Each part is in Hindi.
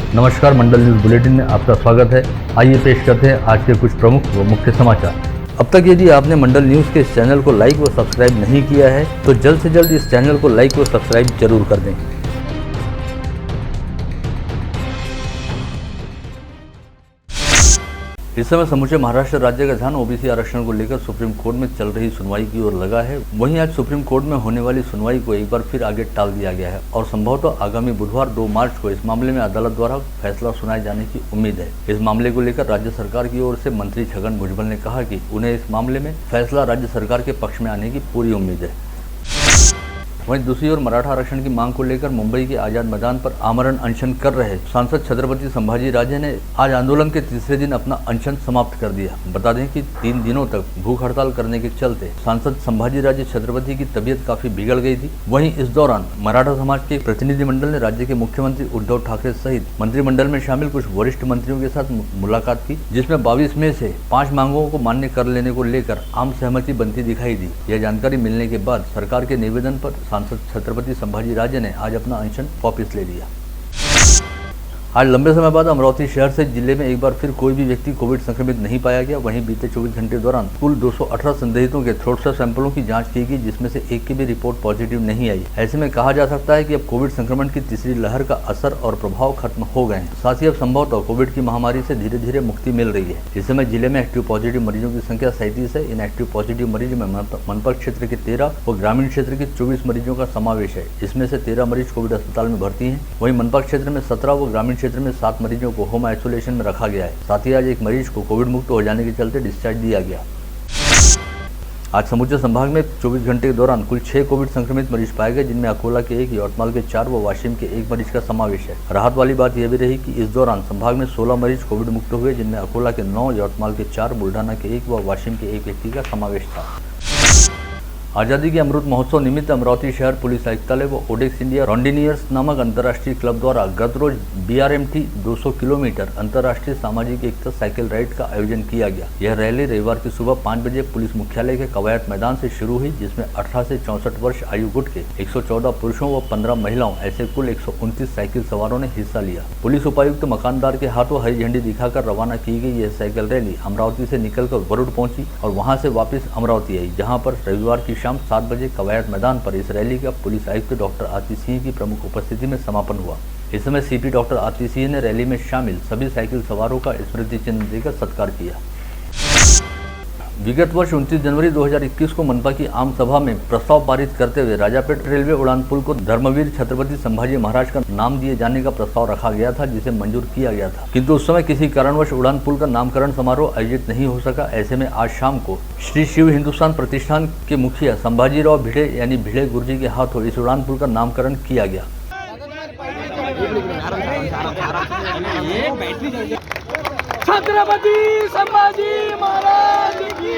नमस्कार, मंडल न्यूज बुलेटिन में आपका स्वागत है। आइए पेश करते हैं आज के कुछ प्रमुख व मुख्य समाचार। अब तक यदि आपने मंडल न्यूज के इस चैनल को लाइक व सब्सक्राइब नहीं किया है तो जल्द से जल्द इस चैनल को लाइक व सब्सक्राइब जरूर कर दें। इस समय समूचे महाराष्ट्र राज्य का ध्यान ओबीसी आरक्षण को लेकर सुप्रीम कोर्ट में चल रही सुनवाई की ओर लगा है। वहीं आज सुप्रीम कोर्ट में होने वाली सुनवाई को एक बार फिर आगे टाल दिया गया है और संभवतः आगामी बुधवार 2 मार्च को इस मामले में अदालत द्वारा फैसला सुनाए जाने की उम्मीद है। इस मामले को लेकर राज्य सरकार की ओर से मंत्री छगन भुजबल ने कहा कि उन्हें इस मामले में फैसला राज्य सरकार के पक्ष में आने की पूरी उम्मीद है। वहीं दूसरी ओर मराठा आरक्षण की मांग को लेकर मुंबई के आजाद मैदान पर आमरण अनशन कर रहे सांसद छत्रपति संभाजी राजे ने आज आंदोलन के तीसरे दिन अपना अनशन समाप्त कर दिया। बता दें कि 3 दिनों तक भूख हड़ताल करने के चलते सांसद संभाजी राजे छत्रपति की तबीयत काफी बिगड़ गई थी। वहीं इस दौरान मराठा समाज के प्रतिनिधिमंडल ने राज्य के मुख्यमंत्री उद्धव ठाकरे सहित मंत्रिमंडल में शामिल कुछ वरिष्ठ मंत्रियों के साथ मुलाकात की, जिसमें 22 में से 5 मांगों को मान्य कर लेने को लेकर आम सहमति बनती दिखाई दी। यह जानकारी मिलने के बाद सरकार के निवेदन पर सांसद छत्रपति संभाजी राजे ने आज अपना अनशन वापस ले लिया। आज लंबे समय बाद अमरावती शहर से जिले में एक बार फिर कोई भी व्यक्ति कोविड संक्रमित नहीं पाया गया। वहीं बीते 24 घंटे दौरान कुल 218 संदिग्धों के थ्रोट स्वैब सैंपलों की जांच की गई, जिसमें से एक की भी रिपोर्ट पॉजिटिव नहीं आई। ऐसे में कहा जा सकता है कि अब कोविड संक्रमण की तीसरी लहर का असर और प्रभाव खत्म हो गए हैं। साथ ही अब संभवतः कोविड की महामारी से धीरे धीरे मुक्ति मिल रही है। इस समय जिले में एक्टिव पॉजिटिव मरीजों की संख्या 37 है। इन एक्टिव पॉजिटिव मरीजों में मनपा क्षेत्र के 13 व ग्रामीण क्षेत्र के 24 मरीजों का समावेश है। इसमें से 13 मरीज कोविड अस्पताल में भर्ती हैं। वहीं मनपा क्षेत्र में 17 व ग्रामीण क्षेत्र में 7 मरीजों को होम आइसोलेशन में रखा गया है। साथ ही आज एक मरीज को कोविड मुक्त हो जाने के चलते डिस्चार्ज दिया गया। आज समूचे संभाग में 24 घंटे के दौरान कुल 6 कोविड संक्रमित मरीज पाए गए, जिनमें अकोला के 1, यवतमाल के 4 व वाशिम के 1 मरीज का समावेश है। राहत वाली बात यह भी रही कि इस दौरान संभाग में 16 मरीज कोविड मुक्त हुए, जिनमें अकोला के 9, यवतमाल के 4, बुल्ढाना के 1 व वाशिम के 1 व्यक्ति का समावेश था। आज़ादी के अमृत महोत्सव निमित्त अमरावती शहर पुलिस आयुक्तालय व ओडेक्स इंडिया रॉन्डिनियर्स नामक अंतर्राष्ट्रीय क्लब द्वारा गत रोज BRMT 200 किलोमीटर अंतर्राष्ट्रीय सामाजिक एकता साइकिल राइड का आयोजन किया गया। यह रैली रविवार की सुबह 5 बजे पुलिस मुख्यालय के कवायद मैदान से शुरू हुई, जिसमें 18 से 64 वर्ष आयु गुट के 114 पुरुषों व 15 महिलाओं ऐसे कुल 129 साइकिल सवारों ने हिस्सा लिया। पुलिस उपायुक्त मकानदार के हाथों हरी झंडी दिखाकर रवाना की गई यह साइकिल रैली अमरावती से निकलकर वरुड़ पहुंची और वहां से वापस अमरावती आई, जहां पर रविवार की शाम 7 बजे कवायद मैदान पर इस रैली का पुलिस आयुक्त डॉक्टर आरती सिंह की प्रमुख उपस्थिति में समापन हुआ। इस समय CP डॉक्टर आरती सिंह ने रैली में शामिल सभी साइकिल सवारों का स्मृति चिन्ह देकर सत्कार किया। विगत वर्ष 29 जनवरी 2021 को मनपा की आम सभा में प्रस्ताव पारित करते हुए राजापेट रेलवे उड़ान पुल को धर्मवीर छत्रपति संभाजी महाराज का नाम दिए जाने का प्रस्ताव रखा गया था, जिसे मंजूर किया गया था, किंतु उस समय किसी कारणवश उड़ान पुल का नामकरण समारोह आयोजित नहीं हो सका। ऐसे में आज शाम को श्री शिव हिंदुस्तान प्रतिष्ठान के मुखिया संभाजीराव भिड़े यानी भिड़े गुरुजी के हाथों इस उड़ान पुल का नामकरण किया गया। छत्रपति संभाजी महाराज की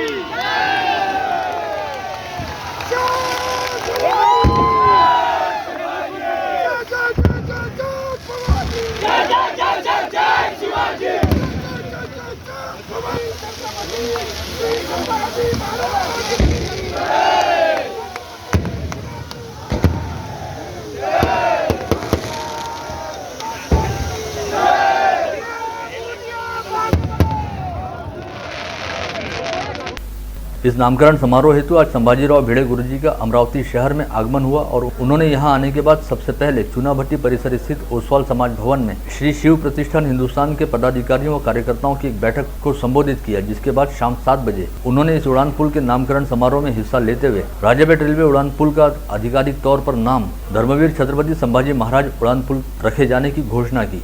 इस नामकरण समारोह हेतु आज संभाजीराव भिड़े गुरुजी का अमरावती शहर में आगमन हुआ और उन्होंने यहां आने के बाद सबसे पहले चूनाभट्टी परिसर स्थित ओसवाल समाज भवन में श्री शिव प्रतिष्ठान हिंदुस्तान के पदाधिकारियों व कार्यकर्ताओं की एक बैठक को संबोधित किया, जिसके बाद शाम 7 बजे उन्होंने इस उड़ान पुल के नामकरण समारोह में हिस्सा लेते हुए राजापेट रेलवे उड़ान पुल का आधिकारिक तौर पर नाम धर्मवीर छत्रपति संभाजी महाराज उड़ान पुल रखे जाने की घोषणा की।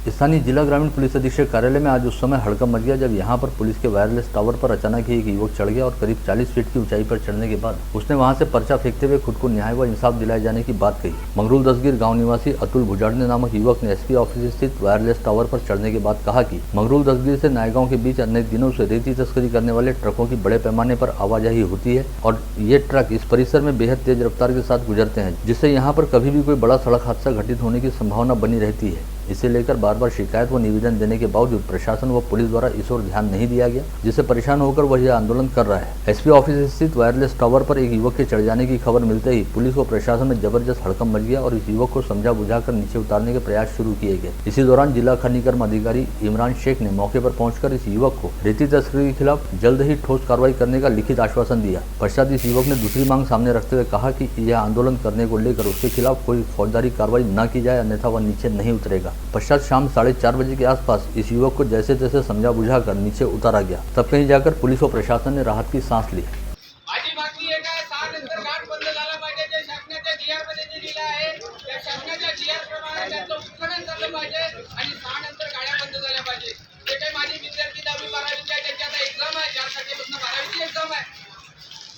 इस स्थानीय जिला ग्रामीण पुलिस अधीक्षक कार्यालय में आज उस समय हड़कंप मच गया जब यहां पर पुलिस के वायरलेस टावर पर अचानक ही एक युवक चढ़ गया और करीब 40 फीट की ऊंचाई पर चढ़ने के बाद उसने वहां से पर्चा फेंकते हुए खुद को न्याय व इंसाफ दिलाए जाने की बात कही। मंगरूल दसगीर गांव निवासी अतुल भुजाड़ने नामक युवक ने एसपी ऑफिस स्थित वायरलेस टावर पर चढ़ने के बाद कहा कि मंगरूल दसगीर से नायगांव के बीच अनेक दिनों से रेती तस्करी करने वाले ट्रकों की बड़े पैमाने पर आवाजाही होती है और ये ट्रक इस परिसर में बेहद तेज रफ्तार के साथ गुजरते हैं, जिससे यहाँ पर कभी भी कोई बड़ा सड़क हादसा घटित होने की संभावना बनी रहती है। इसे लेकर बार बार शिकायत व निवेदन देने के बावजूद प्रशासन व पुलिस द्वारा इस ओर ध्यान नहीं दिया गया, जिससे परेशान होकर वह यह आंदोलन कर रहा है। एसपी ऑफिस स्थित वायरलेस टावर पर एक युवक के चढ़ जाने की खबर मिलते ही पुलिस व प्रशासन में जबरदस्त हड़कंप मच गया और इस युवक को समझा बुझाकर नीचे उतारने के प्रयास शुरू किए गए। इसी दौरान जिला खनिकर्म अधिकारी इमरान शेख ने मौके पर पहुंचकर इस युवक को रेती तस्करी के खिलाफ जल्द ही ठोस कार्रवाई करने का लिखित आश्वासन दिया। पश्चात इस युवक ने दूसरी मांग सामने रखते हुए कहा कि यह आंदोलन करने को लेकर उसके खिलाफ कोई फौजदारी कार्रवाई न की जाए, अन्यथा वह नीचे नहीं उतरेगा। पश्चात शाम 4:30 बजे के आसपास इस युवक को जैसे तैसे समझा बुझाकर नीचे उतारा गया। तब कहीं जाकर पुलिस व प्रशासन ने राहत की सांस ली। माझी मागणी एक आहे, 6 नंतर घाट बंद झाला पाहिजे। जे शासनाच्या GR मध्ये जे दिलं आहे त्या शासनाच्या GR प्रमाणे त्याचं उत्खनन झालं पाहिजे आणि 6 नंतर गाड्या बंद झाल्या पाहिजे। जे काही माझे विद्यार्थी 10वी 12वीचे आहे त्यांची आता एक्झाम आहे, 4 तारखेपासून 12वीची एक्झाम आहे,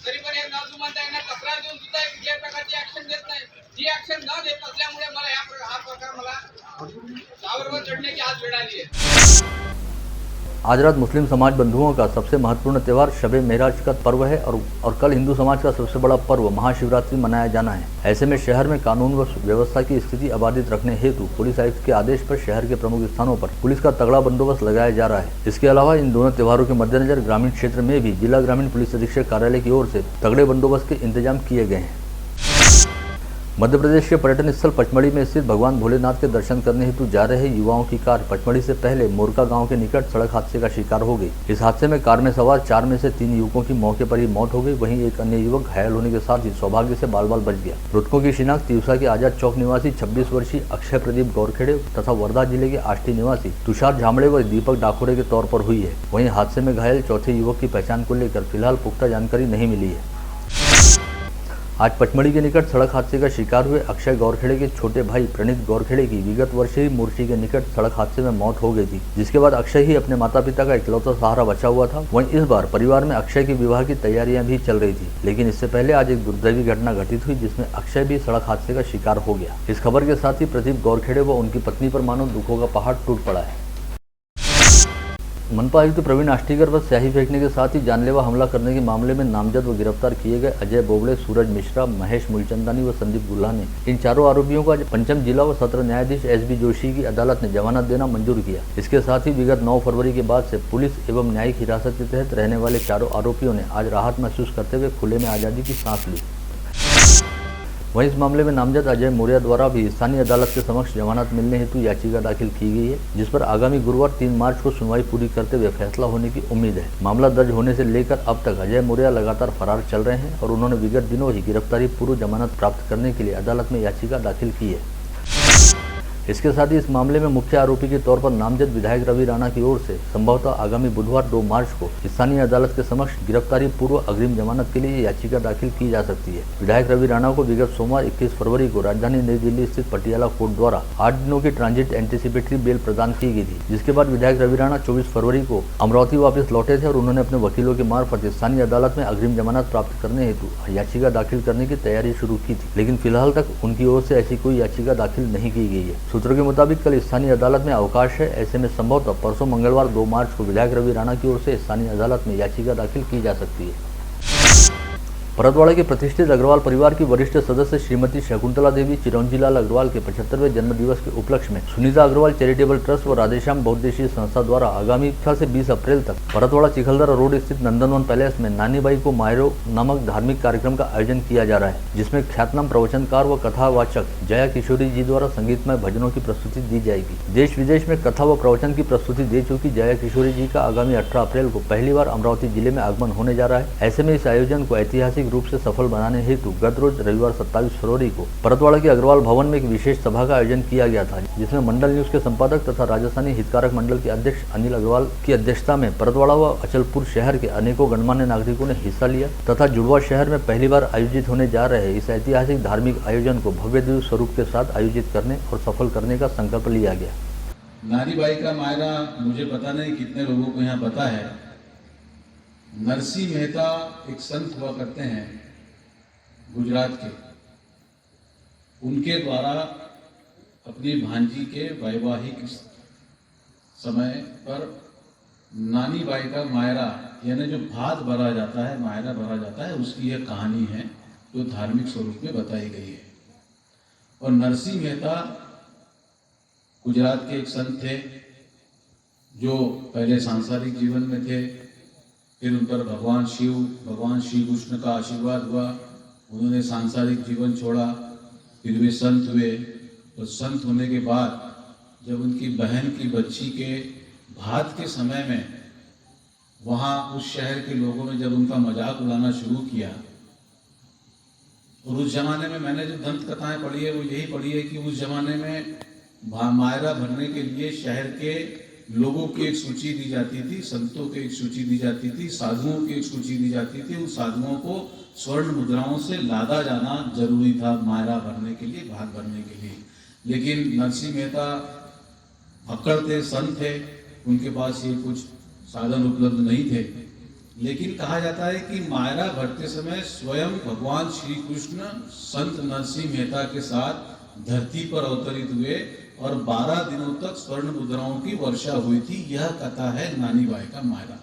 तरी पण हे न जुमानता यांना तक्रार देऊन सुद्धा कुठल्याही प्रकारची ऍक्शन घेत नाही। जी ऍक्शन न घेत असल्यामुळे मला हा प्रकार मला टावरवर चढ़ने की आज वेळ आली है। आज रात मुस्लिम समाज बंधुओं का सबसे महत्वपूर्ण त्यौहार शब मेराज का पर्व है और कल हिंदू समाज का सबसे बड़ा पर्व महाशिवरात्रि मनाया जाना है। ऐसे में शहर में कानून व व्यवस्था की स्थिति अबाधित रखने हेतु पुलिस आयुक्त के आदेश पर शहर के प्रमुख स्थानों पर पुलिस का तगड़ा बंदोबस्त लगाया जा रहा है। इसके अलावा इन दोनों त्योहारों के मद्देनजर ग्रामीण क्षेत्र में भी जिला ग्रामीण पुलिस अधीक्षक कार्यालय की ओर से तगड़े बंदोबस्त के इंतजाम किए गए हैं। मध्य प्रदेश के पर्यटन स्थल पचमढ़ी में स्थित भगवान भोलेनाथ के दर्शन करने हेतु जा रहे युवाओं की कार पचमढ़ी से पहले मोरका गांव के निकट सड़क हादसे का शिकार हो गई। इस हादसे में कार में सवार 4 में से 3 युवकों की मौके पर ही मौत हो गई। वहीं एक अन्य युवक घायल होने के साथ ही सौभाग्य से बाल बाल बच गया। मृतकों की शिनाख्त तिवसा के आजाद चौक निवासी 26 वर्षीय अक्षय प्रदीप गौरखेड़े तथा वर्धा जिले के आष्टी निवासी तुषार झामड़े व दीपक डाकोरे के तौर पर हुई है। वहीं हादसे में घायल चौथे युवक की पहचान को लेकर फिलहाल पुख्ता जानकारी नहीं मिली है। आज पचमढ़ी के निकट सड़क हादसे का शिकार हुए अक्षय गौरखेड़े के छोटे भाई प्रणीत गौरखेड़े की विगत वर्ष ही मूर्ति के निकट सड़क हादसे में मौत हो गई थी, जिसके बाद अक्षय ही अपने माता पिता का इकलौता सहारा बचा हुआ था। वहीं इस बार परिवार में अक्षय के विवाह की तैयारियां भी चल रही थी, लेकिन इससे पहले आज एक दुर्दैवी घटना घटित हुई जिसमें अक्षय भी सड़क हादसे का शिकार हो गया। इस खबर के साथ ही प्रदीप गौरखेड़े व उनकी पत्नी पर मानो दुखों का पहाड़ टूट पड़ा है। मनपा आयुक्त प्रवीण आष्टीकर पर स्याही फेंकने के साथ ही जानलेवा हमला करने के मामले में नामजद व गिरफ्तार किए गए अजय बोबड़े, सूरज मिश्रा, महेश मूलचंदानी व संदीप गुल्हाने इन चारों आरोपियों को आज पंचम जिला व सत्र न्यायाधीश SB जोशी की अदालत ने जमानत देना मंजूर किया। इसके साथ ही विगत 9 फरवरी के बाद से पुलिस एवं न्यायिक हिरासत के तहत रहने वाले चारों आरोपियों ने आज राहत महसूस करते हुए खुले में आज़ादी की सांस ली। वहीं इस मामले में नामजद अजय मौर्य द्वारा भी स्थानीय अदालत के समक्ष जमानत मिलने हेतु याचिका दाखिल की गई है, जिस पर आगामी गुरुवार 3 मार्च को सुनवाई पूरी करते हुए फैसला होने की उम्मीद है। मामला दर्ज होने से लेकर अब तक अजय मौर्य लगातार फरार चल रहे हैं और उन्होंने विगत दिनों ही गिरफ्तारी पूर्व जमानत प्राप्त करने के लिए अदालत में याचिका दाखिल की है। इसके साथ ही इस मामले में मुख्य आरोपी के तौर पर नामजद विधायक रवि राणा की ओर से संभवतः आगामी बुधवार 2 मार्च को स्थानीय अदालत के समक्ष गिरफ्तारी पूर्व अग्रिम जमानत के लिए याचिका दाखिल की जा सकती है। विधायक रवि राणा को विगत सोमवार 21 फरवरी को राजधानी नई दिल्ली स्थित पटियाला कोर्ट द्वारा 8 दिनों की ट्रांजिट एंटीसिपेटरी बेल प्रदान की गई थी, जिसके बाद विधायक रवि राणा 24 फरवरी को अमरावती वापस लौटे थे और उन्होंने अपने वकीलों के मार्फत स्थानीय अदालत में अग्रिम जमानत प्राप्त करने हेतु याचिका दाखिल करने की तैयारी शुरू की थी, लेकिन फिलहाल तक उनकी ओर से ऐसी कोई याचिका दाखिल नहीं की गई है। सूत्रों के मुताबिक कल स्थानीय अदालत में अवकाश है। ऐसे में संभवतः परसों मंगलवार 2 मार्च को विधायक रवि राणा की ओर से स्थानीय अदालत में याचिका दाखिल की जा सकती है। परतवाड़ा के प्रतिष्ठित अग्रवाल परिवार की वरिष्ठ सदस्य श्रीमती शकुंतला देवी चिरंजीलाल अग्रवाल के 75वें जन्म दिवस के उपलक्ष्य में सुनीता अग्रवाल चैरिटेबल ट्रस्ट व राधेश्याम बहुउद्देशीय संस्था द्वारा आगामी 18 से 20 अप्रैल तक परतवाड़ा चिखलदरा रोड स्थित नंदनवन पैलेस में नानी बाई को मायरो नामक धार्मिक कार्यक्रम का आयोजन किया जा रहा है, जिसमें ख्यातनाम प्रवचनकार व कथावाचक जया किशोरी जी द्वारा संगीतमय भजनों की प्रस्तुति दी जाएगी। देश विदेश में कथा व प्रवचन की प्रस्तुति दे चुकी जया किशोरी जी का आगामी 18 अप्रैल को पहली बार अमरावती जिले में आगमन होने जा रहा है। ऐसे में इस आयोजन को ऐतिहासिक रूप से सफल बनाने हेतु गत रोज रविवार 27 फरवरी को परतवाड़ा के अग्रवाल भवन में एक विशेष सभा का आयोजन किया गया था, जिसमें मंडल न्यूज के संपादक तथा राजस्थानी हितकारक मंडल के अध्यक्ष अनिल अग्रवाल की अध्यक्षता में परतवाड़ा व अचलपुर शहर के अनेकों गणमान्य नागरिकों ने हिस्सा लिया तथा जुड़वा शहर में पहली बार आयोजित होने जा रहे इस ऐतिहासिक धार्मिक आयोजन को भव्य दिव्य स्वरूप के साथ आयोजित करने और सफल करने का संकल्प लिया गया। नानीबाई का मायरा मुझे पता नहीं कितने लोगों को यहाँ पता है। नरसिंह मेहता एक संत हुआ करते हैं गुजरात के, उनके द्वारा अपनी भांजी के वैवाहिक समय पर नानीबाई का मायरा यानी जो भात भरा जाता है, मायरा भरा जाता है, उसकी यह कहानी है जो धार्मिक स्वरूप में बताई गई है। और नरसिंह मेहता गुजरात के एक संत थे जो पहले सांसारिक जीवन में थे, फिर उन पर भगवान श्री कृष्ण का आशीर्वाद हुआ, उन्होंने सांसारिक जीवन छोड़ा, फिर वे संत हुए। और संत होने के बाद जब उनकी बहन की बच्ची के भात के समय में वहाँ उस शहर के लोगों ने जब उनका मजाक उड़ाना शुरू किया, और उस जमाने में मैंने जो दंत कथाएं पढ़ी है वो यही पढ़ी है कि उस जमाने में मायरा भरने के लिए शहर के लोगों की एक सूची दी जाती थी, संतों की एक सूची दी जाती थी, साधुओं की एक सूची दी जाती थी। उन साधुओं को स्वर्ण मुद्राओं से लादा जाना जरूरी था मायरा भरने के लिए, भात भरने के लिए। लेकिन नरसिंह मेहता भक्कड़ थे, संत थे, उनके पास ये कुछ साधन उपलब्ध नहीं थे। लेकिन कहा जाता है कि मायरा भरते समय स्वयं भगवान श्री कृष्ण संत नरसिंह मेहता के साथ धरती पर अवतरित हुए और 12 दिनों तक स्वर्ण मुद्राओं की वर्षा हुई थी। यह कथा है नानीबाई का मायरा।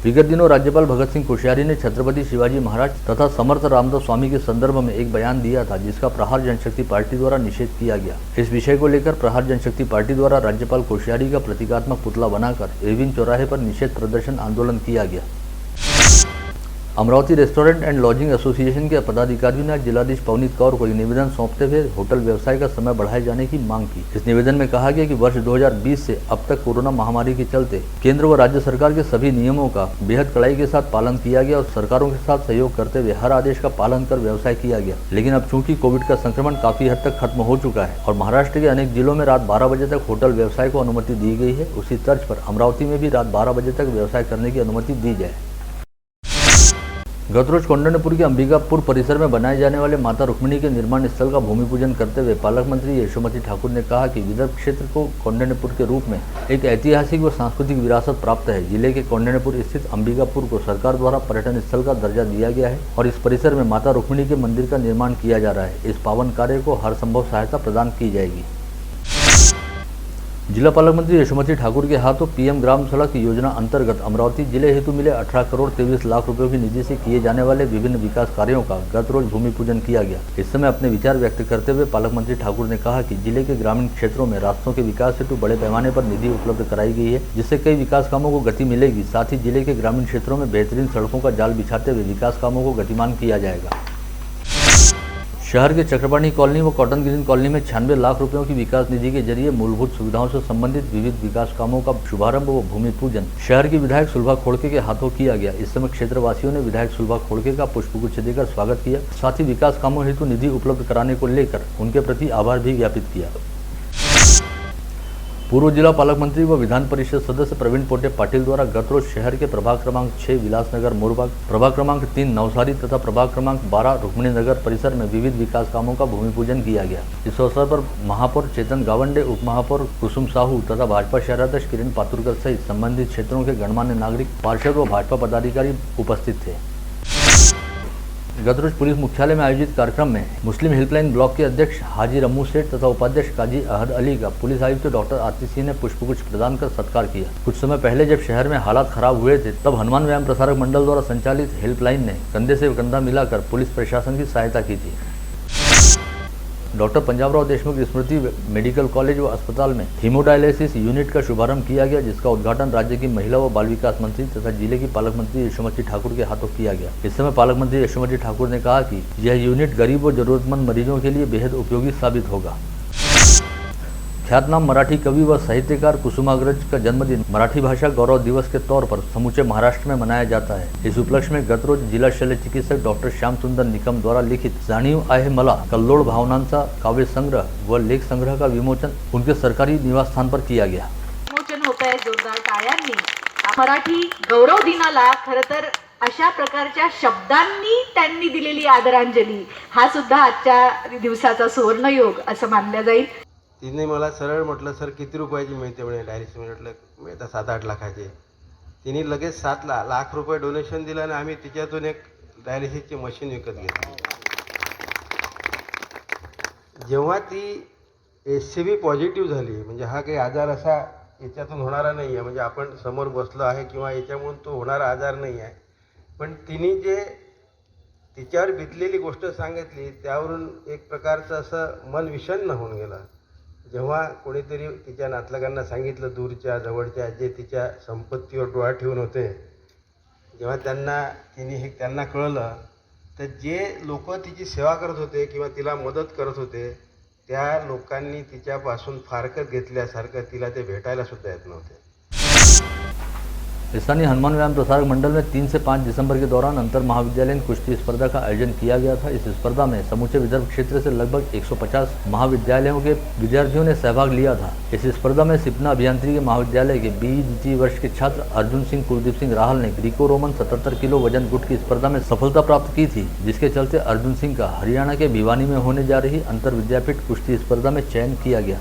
विगत दिनों राज्यपाल भगत सिंह कोश्यारी ने छत्रपति शिवाजी महाराज तथा समर्थ रामदास स्वामी के संदर्भ में एक बयान दिया था, जिसका प्रहार जनशक्ति पार्टी द्वारा निषेध किया गया। इस विषय को लेकर प्रहार जनशक्ति पार्टी द्वारा राज्यपाल कोश्यारी का प्रतीकात्मक पुतला बनाकर इरविन चौराहे पर निषेध प्रदर्शन आंदोलन किया गया। Amravati restaurant and lodging association के पदाधिकारियों ने आज जिलाधीश पवनीत कौर को एक निवेदन सौंपते हुए होटल व्यवसाय का समय बढ़ाए जाने की मांग की। इस निवेदन में कहा गया कि वर्ष 2020 से अब तक कोरोना महामारी के चलते केंद्र व राज्य सरकार के सभी नियमों का बेहद कड़ाई के साथ पालन किया गया और सरकारों के साथ सहयोग करते हुए हर आदेश का पालन कर व्यवसाय किया गया। लेकिन अब चूंकि कोविड का संक्रमण काफी हद तक खत्म हो चुका है और महाराष्ट्र के अनेक जिलों में रात 12 बजे तक होटल व्यवसाय को अनुमति दी गई है, उसी तर्ज पर अमरावती में भी रात 12 बजे तक व्यवसाय करने की अनुमति दी जाए। गत रोज कौंडिन्यपुर के अंबिकापुर परिसर में बनाए जाने वाले माता रुक्मिणी के निर्माण स्थल का भूमि पूजन करते हुए पालक मंत्री यशोमती ठाकुर ने कहा कि विदर्भ क्षेत्र को कौंडिन्यपुर के रूप में एक ऐतिहासिक व सांस्कृतिक विरासत प्राप्त है। जिले के कौंडिन्यपुर स्थित अंबिकापुर को सरकार द्वारा पर्यटन स्थल का दर्जा दिया गया है और इस परिसर में माता रुक्मिणी के मंदिर का निर्माण किया जा रहा है। इस पावन कार्य को हर संभव सहायता प्रदान की जाएगी। जिला पालक मंत्री यशोमती ठाकुर के हाथों पीएम ग्राम सड़क योजना अंतर्गत अमरावती जिले हेतु मिले 18 करोड़ 23 लाख रुपयों की निधि से किए जाने वाले विभिन्न विकास कार्यों का गत रोज भूमि पूजन किया गया। इस समय अपने विचार व्यक्त करते हुए पालक मंत्री ठाकुर ने कहा कि जिले के ग्रामीण क्षेत्रों में रास्तों के विकास हेतु बड़े पैमाने पर निधि उपलब्ध कराई गई है, जिससे कई विकास कामों को गति मिलेगी। साथ ही जिले के ग्रामीण क्षेत्रों में बेहतरीन सड़कों का जाल बिछाते हुए विकास कामों को गतिमान किया जाएगा। शहर के चक्रपाणी कॉलोनी व कॉटन ग्रीन कॉलोनी में 96 लाख रुपयों की विकास निधि के जरिए मूलभूत सुविधाओं से संबंधित विविध विकास कामों का शुभारंभ व भूमि पूजन शहर की विधायक सुलभा खोड़के के हाथों किया गया। इस समय क्षेत्रवासियों ने विधायक सुलभा खोड़के का पुष्पगुच्छ देकर स्वागत किया। साथ ही विकास कामों हेतु निधि उपलब्ध कराने को लेकर उनके प्रति आभार भी ज्ञापित किया। पूर्व जिला पालक मंत्री व विधान परिषद सदस्य प्रवीण पोटे पाटिल द्वारा गत रोज शहर के प्रभाग क्रमांक 6 विलासनगर मोरबाग, प्रभाग क्रमांक 3 नवसारी तथा प्रभाग क्रमांक 12 रुक्मिणी नगर परिसर में विविध विकास कामों का भूमि पूजन किया गया। इस अवसर पर महापौर चेतन गावंडे, उप महापौर कुसुम साहू तथा भाजपा शहराध्यक्ष किरण पातुरकर सहित संबंधित क्षेत्रों के गणमान्य नागरिक, पार्षद व भाजपा पदाधिकारी उपस्थित थे। गत रोज पुलिस मुख्यालय में आयोजित कार्यक्रम में मुस्लिम हेल्पलाइन ब्लॉक के अध्यक्ष हाजी रम्मू सेठ तथा उपाध्यक्ष काजी अहद अली का पुलिस आयुक्त डॉक्टर आतिश सिंह ने पुष्पगुच्छ प्रदान कर सत्कार किया। कुछ समय पहले जब शहर में हालात खराब हुए थे, तब हनुमान व्यायाम प्रसारक मंडल द्वारा संचालित हेल्पलाइन ने कंधे से कंधा मिलाकर पुलिस प्रशासन की सहायता की थी। डॉक्टर पंजाबराव देशमुख स्मृति मेडिकल कॉलेज व अस्पताल में हीमोडायलिसिस यूनिट का शुभारंभ किया गया, जिसका उद्घाटन राज्य की महिला व बाल विकास मंत्री तथा जिले की पालक मंत्री यशोमती ठाकुर के हाथों किया गया। इस समय पालक मंत्री यशोमती ठाकुर ने कहा कि यह यूनिट गरीब व जरूरतमंद मरीजों के लिए बेहद उपयोगी साबित होगा। ख्यातनाम मराठी कवि व साहित्यकार कुसुमाग्रज का जन्मदिन मराठी भाषा गौरव दिवस के तौर पर समूचे महाराष्ट्र में मनाया जाता है। इस उपलक्ष्य में गत रोज जिला शल्य चिकित्सक डॉक्टर श्याम सुंदर निकम द्वारा लिखित जाणीव आहे मला कल्लोळ भावनांचा काव्य संग्रह व लेख संग्रह का विमोचन उनके सरकारी निवास स्थान पर किया गया। विमोचन होत आहे जोरदार टाळ्यांनी। मराठी गौरव दिनाला खरं तर अशा प्रकारच्या शब्दांनी त्यांनी दिलेली आदरांजली हा सुद्धा आजच्या दिवसाचा सुवर्णयोग असं मानलं जाईल। तिने मला सरळ म्हटलं, सर किती रुपयाची मिळते म्हणे डायलिसिस. म्हटलं मिळतं 7-8 लाखाचे. तिने लगेच 7 लाख रुपये डोनेशन दिलं आणि आम्ही तिच्यातून एक डायलिसिसची मशीन विकत घेतली. जेव्हा ती HCV पॉझिटिव्ह झाली, म्हणजे हा काही आजार असा याच्यातून होणारा नाही आहे, म्हणजे आपण समोर बसलो आहे किंवा याच्यामुळे तो होणारा आजार नाही आहे, पण तिने जे तिच्यावर बितलेली गोष्ट सांगितली त्यावरून एक प्रकारचं असं मन विषण्ण होऊन गेलं. जेव्हा कोणीतरी तिच्या नातलगांना सांगितलं, दूरच्या जवळच्या जे तिच्या संपत्तीवर डोळा ठेवून होते, जेव्हा त्यांना कळलं, तर जे लोक तिची सेवा करत होते किंवा तिला मदत करत होते त्या लोकांनी तिच्यापासून फारकत घेतल्यासारखं तिला ते भेटायला सुद्धा येत नव्हते. स्थानीय हनुमान व्यायाम प्रसारक मंडल में 3 से 5 दिसंबर के दौरान अंतर महाविद्यालयीन कुश्ती स्पर्धा का आयोजन किया गया था। इस स्पर्धा में समूचे विदर्भ क्षेत्र से लगभग 150 महाविद्यालयों के विद्यार्थियों ने सहभाग लिया था। इस स्पर्धा में सिपना अभियांत्रिकी महाविद्यालय के BE वर्ष के छात्र अर्जुन सिंह कुलदीप सिंह राहल ने ग्रीको रोमन 77 किलो वजन गुट की स्पर्धा में सफलता प्राप्त की थी, जिसके चलते अर्जुन सिंह का हरियाणा के भिवानी में होने जा रही अंतर विद्यापीठ कुश्ती स्पर्धा में चयन किया गया।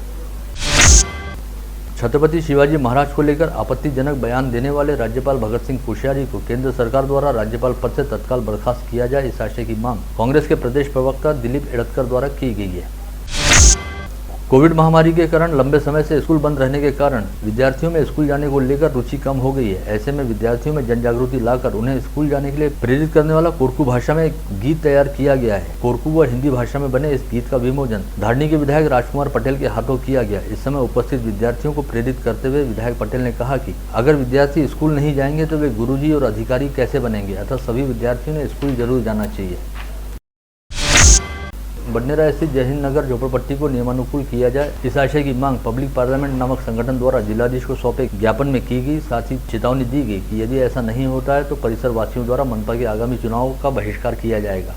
छत्रपति शिवाजी महाराज को लेकर आपत्तिजनक बयान देने वाले राज्यपाल भगत सिंह कोश्यारी को केंद्र सरकार द्वारा राज्यपाल पद से तत्काल बर्खास्त किया जाए, इस आशय की मांग कांग्रेस के प्रदेश प्रवक्ता दिलीप एड़तकर द्वारा की गई है। कोविड महामारी के कारण लंबे समय से स्कूल बंद रहने के कारण विद्यार्थियों में स्कूल जाने को लेकर रुचि कम हो गई है। ऐसे में विद्यार्थियों में जन जागृति लाकर उन्हें स्कूल जाने के लिए प्रेरित करने वाला कोरकू भाषा में एक गीत तैयार किया गया है। कोरकू व हिंदी भाषा में बने इस गीत का विमोचन धारनी के विधायक राजकुमार पटेल के हाथों किया गया। इस समय उपस्थित विद्यार्थियों को प्रेरित करते हुए विधायक पटेल ने कहा कि अगर विद्यार्थी स्कूल नहीं जाएंगे तो वे गुरुजी और अधिकारी कैसे बनेंगे, अतः सभी विद्यार्थियों ने स्कूल जरूर जाना चाहिए। बडनेरा स्थित जय हिंद नगर झोपड़पट्टी को नियमानुकूल किया जाए, इस आशय की मांग पब्लिक पार्लियामेंट नामक संगठन द्वारा जिलाधीश को सौंपे ज्ञापन में की गई। साथ ही चेतावनी दी गई कि यदि ऐसा नहीं होता है तो परिसर वासियों द्वारा मनपा के आगामी चुनावों का बहिष्कार किया जाएगा।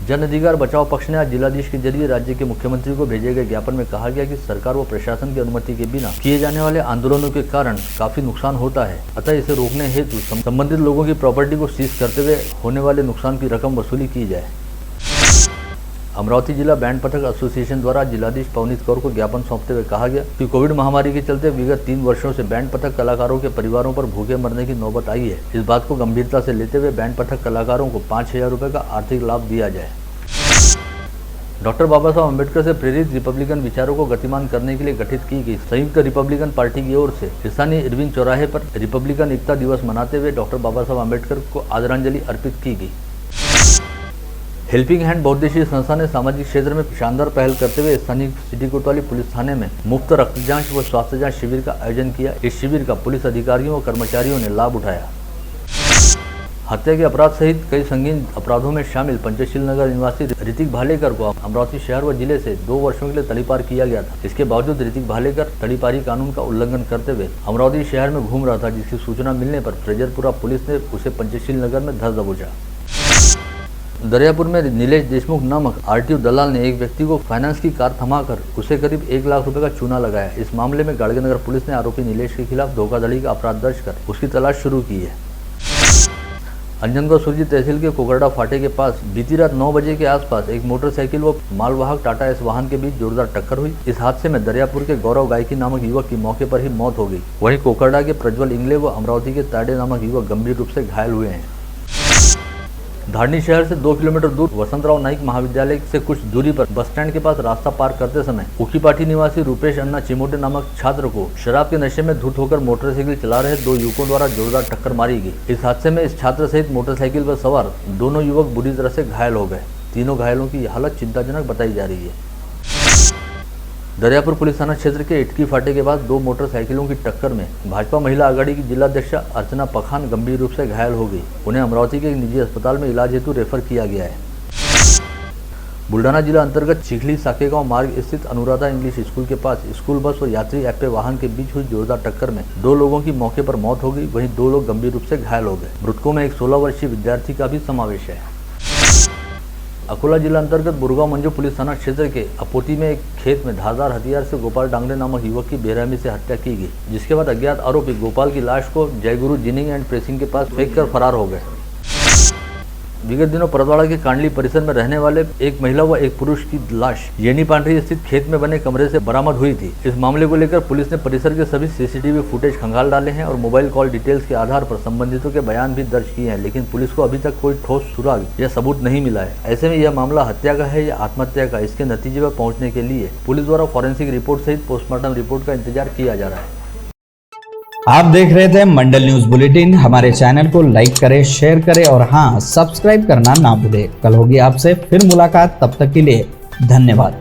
जन अधिकार बचाओ पक्ष ने आज जिलाधीश के जरिए राज्य के मुख्यमंत्री को भेजे गए ज्ञापन में कहा गया कि सरकार व प्रशासन की अनुमति के बिना किए जाने वाले आंदोलनों के कारण काफी नुकसान होता है, अतः इसे रोकने हेतु संबंधित लोगों की प्रॉपर्टी को सीज करते हुए होने वाले नुकसान की रकम वसूली की जाए। अमरावती जिला बैंड पथक एसोसिएशन द्वारा जिलाधीश पवनीत कौर को ज्ञापन सौंपते हुए कहा गया कि कोविड महामारी के चलते विगत 3 वर्षों से बैंड पथक कलाकारों के परिवारों पर भूखे मरने की नौबत आई है। इस बात को गंभीरता से लेते हुए बैंड पथक कलाकारों को 5,000 रुपये का आर्थिक लाभ दिया जाए। डॉक्टर बाबा साहब अम्बेडकर से प्रेरित रिपब्लिकन विचारों को गतिमान करने के लिए गठित की गई संयुक्त रिपब्लिकन पार्टी की ओर से स्थानीय इरविन चौराहे पर रिपब्लिकन एकता दिवस मनाते हुए डॉक्टर बाबा साहब अम्बेडकर को आदरांजलि अर्पित की गई। हेल्पिंग हैंड बहुउद्देशीय संस्था ने सामाजिक क्षेत्र में शानदार पहल करते हुए स्थानीय सिटी कोतवाली पुलिस थाने में मुफ्त रक्त जांच व स्वास्थ्य जांच शिविर का आयोजन किया। इस शिविर का पुलिस अधिकारियों व कर्मचारियों ने लाभ उठाया। हत्या के अपराध सहित कई संगीन अपराधों में शामिल पंचशील नगर निवासी ऋतिक भालेकर को अमरावती शहर व जिले से 2 वर्षों के लिए तड़ीपार किया गया था। इसके बावजूद ऋतिक भालेकर तड़ीपारी कानून का उल्लंघन करते हुए अमरावती शहर में घूम रहा था, जिसकी सूचना मिलने पर फ्रेजरपुरा पुलिस ने उसे पंचशील नगर में धर दबोचा। दरियापुर में नीलेश देशमुख नामक आरटीओ दलाल ने एक व्यक्ति को फाइनेंस की कार थमाकर उसे करीब 1 लाख रुपए का चूना लगाया। इस मामले में गाड़गेनगर पुलिस ने आरोपी नीलेश के खिलाफ धोखाधड़ी का अपराध दर्ज कर उसकी तलाश शुरू की है। अंजनगांव सुरजी तहसील के कोकरडा फाटे के पास बीती रात 9 बजे के आसपास एक मोटरसाइकिल व मालवाहक टाटा एस वाहन के बीच जोरदार टक्कर हुई। इस हादसे में दरियापुर के गौरव गायकी नामक युवक की मौके पर ही मौत हो गई। वहीं कोकरडा के प्रज्वल इंगले व अमरावती के ताडे नामक युवक गंभीर रूप से घायल हुए हैं। धारनी शहर से 2 किलोमीटर दूर वसंतराव नाइक महाविद्यालय से कुछ दूरी पर बस स्टैंड के पास रास्ता पार करते समय उखीपाठी निवासी रूपेश अन्ना चिमोटे नामक छात्र को शराब के नशे में धुत होकर मोटरसाइकिल चला रहे 2 युवकों द्वारा जोरदार टक्कर मारी गई। इस हादसे में इस छात्र सहित मोटरसाइकिल पर सवार दोनों युवक बुरी तरह से घायल हो गए। तीनों घायलों की हालत चिंताजनक बताई जा रही है। दरियापुर पुलिस थाना क्षेत्र के इटकी फाटे के बाद 2 मोटरसाइकिलों की टक्कर में भाजपा महिला आघाड़ी की जिलाध्यक्ष अर्चना पखान गंभीर रूप से घायल हो गई। उन्हें अमरावती के एक निजी अस्पताल में इलाज हेतु रेफर किया गया है। बुल्ढाना जिला अंतर्गत चिखली साकेगांव मार्ग स्थित अनुराधा इंग्लिश स्कूल के पास स्कूल बस और यात्री एप्पे वाहन के बीच हुई जोरदार टक्कर में 2 लोगों की मौके पर मौत हो गई, वहीं 2 लोग गंभीर रूप से घायल हो गए। मृतकों में एक 16 वर्षीय विद्यार्थी का भी समावेश है। अकोला जिला अंतर्गत बुरगांव मंजू पुलिस थाना क्षेत्र के अपोटी में एक खेत में धारदार हथियार से गोपाल डांगरे नामक युवक की बेरहमी से हत्या की गई, जिसके बाद अज्ञात आरोपी गोपाल की लाश को जयगुरु जिनिंग एंड प्रेसिंग के पास फेंक कर फरार हो गए। विगत दिनों परतवाड़ा के कांडली परिसर में रहने वाले एक महिला व एक पुरुष की लाश येनी पांडरी स्थित खेत में बने कमरे से बरामद हुई थी। इस मामले को लेकर पुलिस ने परिसर के सभी सीसीटीवी फुटेज खंगाल डाले हैं और मोबाइल कॉल डिटेल्स के आधार पर संबंधितों के बयान भी दर्ज किए हैं, लेकिन पुलिस को अभी तक कोई ठोस सुराग या सबूत नहीं मिला है। ऐसे में यह मामला हत्या का है या आत्महत्या का, इसके नतीजे पर पहुंचने के लिए पुलिस द्वारा फॉरेंसिक रिपोर्ट सहित पोस्टमार्टम रिपोर्ट का इंतजार किया जा रहा है। आप देख रहे थे मंडल न्यूज बुलेटिन। हमारे चैनल को लाइक करें, शेयर करें और हाँ, सब्सक्राइब करना ना भूलें। कल होगी आपसे फिर मुलाकात, तब तक के लिए धन्यवाद।